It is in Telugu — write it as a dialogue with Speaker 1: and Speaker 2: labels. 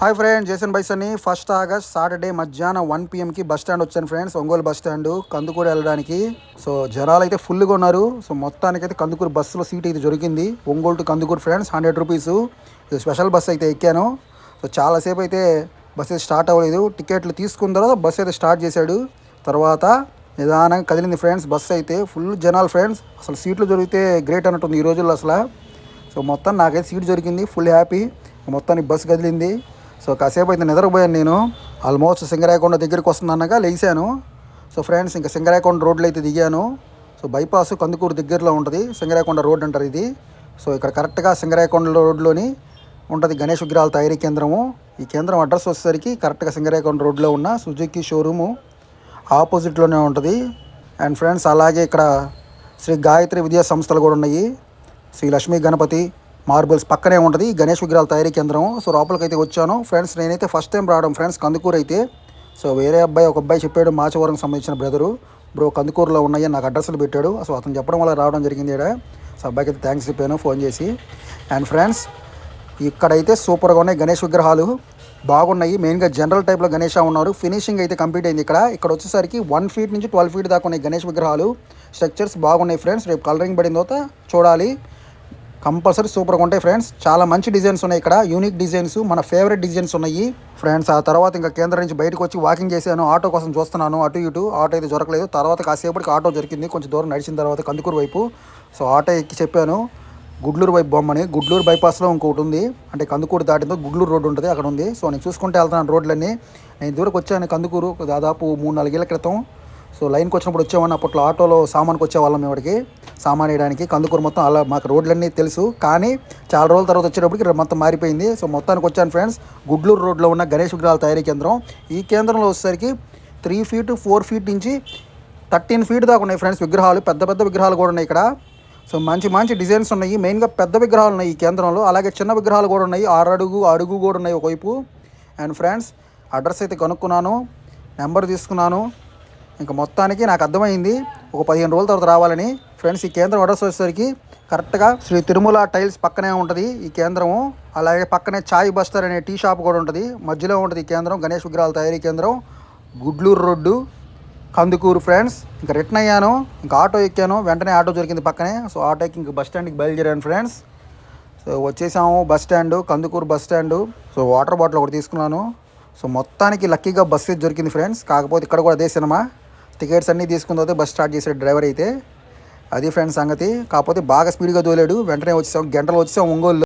Speaker 1: హాయ్ ఫ్రెండ్స్, జేసన్ బైసన్ని 1 ఆగస్ట్ సాటర్డే మధ్యాహ్నం 1 PM బస్ స్టాండ్ వచ్చాను friends. Ongole bus stand Kandukur వెళ్ళడానికి. సో జనాలు అయితే ఫుల్గా ఉన్నారు. సో మొత్తానికైతే కందుకూరు బస్సులో సీట్ అయితే దొరికింది. Ongole to Kandukur friends, 100 rupees. ఇది స్పెషల్ బస్ అయితే ఎక్కాను. సో చాలాసేపు అయితే బస్ అయితే స్టార్ట్ అవ్వలేదు. టికెట్లు తీసుకున్న తర్వాత బస్ అయితే స్టార్ట్ చేశాడు. తర్వాత నిదానంగా కదిలింది ఫ్రెండ్స్. బస్సు అయితే ఫుల్ జనాలు ఫ్రెండ్స్. అసలు సీట్లు దొరికితే గ్రేట్ అన్నట్టుంది ఈ రోజుల్లో అసలు. సో మొత్తం నాకైతే సీట్ దొరికింది, ఫుల్ హ్యాపీ. మొత్తానికి బస్సు కదిలింది. సో కాసేపు అయితే నిద్రపోయాను నేను. ఆల్మోస్ట్ సింగరాయకొండ దగ్గరికి వస్తుందన్నగా లేచాను. సో ఫ్రెండ్స్, ఇంకా సింగరాయకొండ రోడ్లో అయితే దిగాను. సో బైపాస్ కందుకూరు దగ్గరలో ఉంటుంది, సింగరాయకొండ రోడ్ అంటారు ఇది. సో ఇక్కడ కరెక్ట్గా సింగరాయకొండ రోడ్లోని ఉంటుంది గణేష్ విగ్రహాల తయారీ కేంద్రము. ఈ కేంద్రం అడ్రస్ వచ్చేసరికి కరెక్ట్గా సింగరాయకొండ రోడ్లో ఉన్న సుజుకి షోరూము ఆపోజిట్లోనే ఉంటుంది. అండ్ ఫ్రెండ్స్, అలాగే ఇక్కడ శ్రీ గాయత్రి విద్యా సంస్థలు కూడా ఉన్నాయి. శ్రీ లక్ష్మీ గణపతి మార్బుల్స్ పక్కనే ఉంటుంది గణేష్ విగ్రహాల తయారీ కేంద్రం. సో లోపలికి అయితే వచ్చాను ఫ్రెండ్స్. నేనైతే ఫస్ట్ టైం రావడం ఫ్రెండ్స్ కందుకూరు అయితే. సో వేరే ఒక అబ్బాయి చెప్పాడు, మాచవరంకి సంబంధించిన బ్రదరు, బ్రో కందుకూరులో ఉన్నాయి నాకు అడ్రస్లు పెట్టాడు. సో అతను చెప్పడం వల్ల రావడం జరిగింది ఇక్కడ. సో అబ్బాయికి అయితే థ్యాంక్స్ చెప్పాను ఫోన్ చేసి. అండ్ ఫ్రెండ్స్, ఇక్కడైతే సూపర్గా ఉన్నాయి గణేష్ విగ్రహాలు, బాగున్నాయి. మెయిన్గా జనరల్ టైప్లో గణేష ఉన్నారు. ఫినిషింగ్ అయితే కంప్లీట్ అయింది. ఇక్కడ వచ్చేసరికి 1 feet నుంచి 12 feet దాకా ఉన్నాయి గణేష్ విగ్రహాలు. స్ట్రక్చర్స్ బాగున్నాయి ఫ్రెండ్స్. రేపు కలరింగ్ పడిన తర్వాత చూడాలి, కంపల్సరీ సూపర్గా ఉంటాయి ఫ్రెండ్స్. చాలా మంచి డిజైన్స్ ఉన్నాయి ఇక్కడ, యూనిక్ డిజైన్స్, మన ఫేవరెట్ డిజైన్స్ ఉన్నాయి ఫ్రెండ్స్. ఆ తర్వాత ఇంకా కేంద్రం నుంచి బయటకు వచ్చి వాకింగ్ చేశాను. ఆటో కోసం చూస్తున్నాను, అటు ఇటు ఆటో అయితే దొరకలేదు. తర్వాత కాసేపటికి ఆటో దొరికింది, కొంచెం దూరం నడిచిన తర్వాత కందుకూరు వైపు. సో ఆటో ఎక్కి చెప్పాను గుడ్లూరు వైపు బొమ్మని. గుడ్లూరు బైపాస్లో ఇంకొకటి ఉంది, అంటే కందుకూరు దాటిందో గుడ్లూరు రోడ్డు ఉంటుంది, అక్కడ ఉంది. సో నేను చూసుకుంటే వెళ్తున్నాను రోడ్లన్నీ. నేను దూరకు వచ్చాను కందుకూరు దాదాపు 3-4 ఏళ్ల క్రితం. సో లైన్కి వచ్చినప్పుడు వచ్చేవాడిని. అప్పట్లో ఆటోలో సామాన్కి వచ్చేవాళ్ళం, ఇవాడికి సామాన్ వేయడానికి. కందుకూరు మొత్తం అలా మాకు రోడ్లన్నీ తెలుసు, కానీ చాలా రోజుల తర్వాత వచ్చేటప్పటికి మొత్తం మారిపోయింది. సో మొత్తానికి వచ్చాను ఫ్రెండ్స్ గుడ్లూరు రోడ్లో ఉన్న గణేష్ విగ్రహాల తయారీ కేంద్రం. ఈ కేంద్రంలో వచ్చేసరికి 3 feet 4 feet నుంచి 13 feet దాకా ఉన్నాయి ఫ్రెండ్స్ విగ్రహాలు. పెద్ద పెద్ద విగ్రహాలు కూడా ఉన్నాయి ఇక్కడ. సో మంచి మంచి డిజైన్స్ ఉన్నాయి. మెయిన్గా పెద్ద విగ్రహాలు ఉన్నాయి ఈ కేంద్రంలో, అలాగే చిన్న విగ్రహాలు కూడా ఉన్నాయి. 6 అడుగు కూడా ఉన్నాయి ఒకవైపు. అండ్ ఫ్రెండ్స్, అడ్రస్ అయితే కనుక్కున్నాను, నెంబర్ తీసుకున్నాను. ఇంకా మొత్తానికి నాకు అర్థమైంది ఒక 15 రోజుల తర్వాత రావాలని. ఫ్రెండ్స్, ఈ కేంద్రం అడ్రస్ వచ్చేసరికి కరెక్ట్గా శ్రీ తిరుమల టైల్స్ పక్కనే ఉంటుంది ఈ కేంద్రము. అలాగే పక్కనే చాయ్ బస్టర్ అనే టీ షాప్ కూడా ఉంటుంది. మధ్యలో ఉంటుంది ఈ కేంద్రం, గణేష్ విగ్రహాల తయారీ కేంద్రం, గుడ్లూరు రోడ్డు, కందుకూరు ఫ్రెండ్స్. ఇంకా రిటర్న్ అయ్యాను, ఇంకా ఆటో ఎక్కాను, వెంటనే ఆటో దొరికింది పక్కనే. సో ఆటో ఎక్కి ఇంక బస్ స్టాండ్కి బయలుదేరాను ఫ్రెండ్స్. సో వచ్చేసాము bus stand, Kandukur bus stand. So water bottle ఒకటి తీసుకున్నాను. సో మొత్తానికి లక్కీగా బస్సు దొరికింది ఫ్రెండ్స్. కాకపోతే ఇక్కడ కూడా అదే సినిమా, టికెట్స్ అన్నీ తీసుకున్న తర్వాత బస్ స్టార్ట్ చేసాడు డ్రైవర్ అయితే. అది ఫ్రెండ్స్ సంగతి. కాకపోతే బాగా స్పీడ్గా తోలాడు. వెంటనే వచ్చేసాం, గంటలో వచ్చేసాం ఒంగోలు.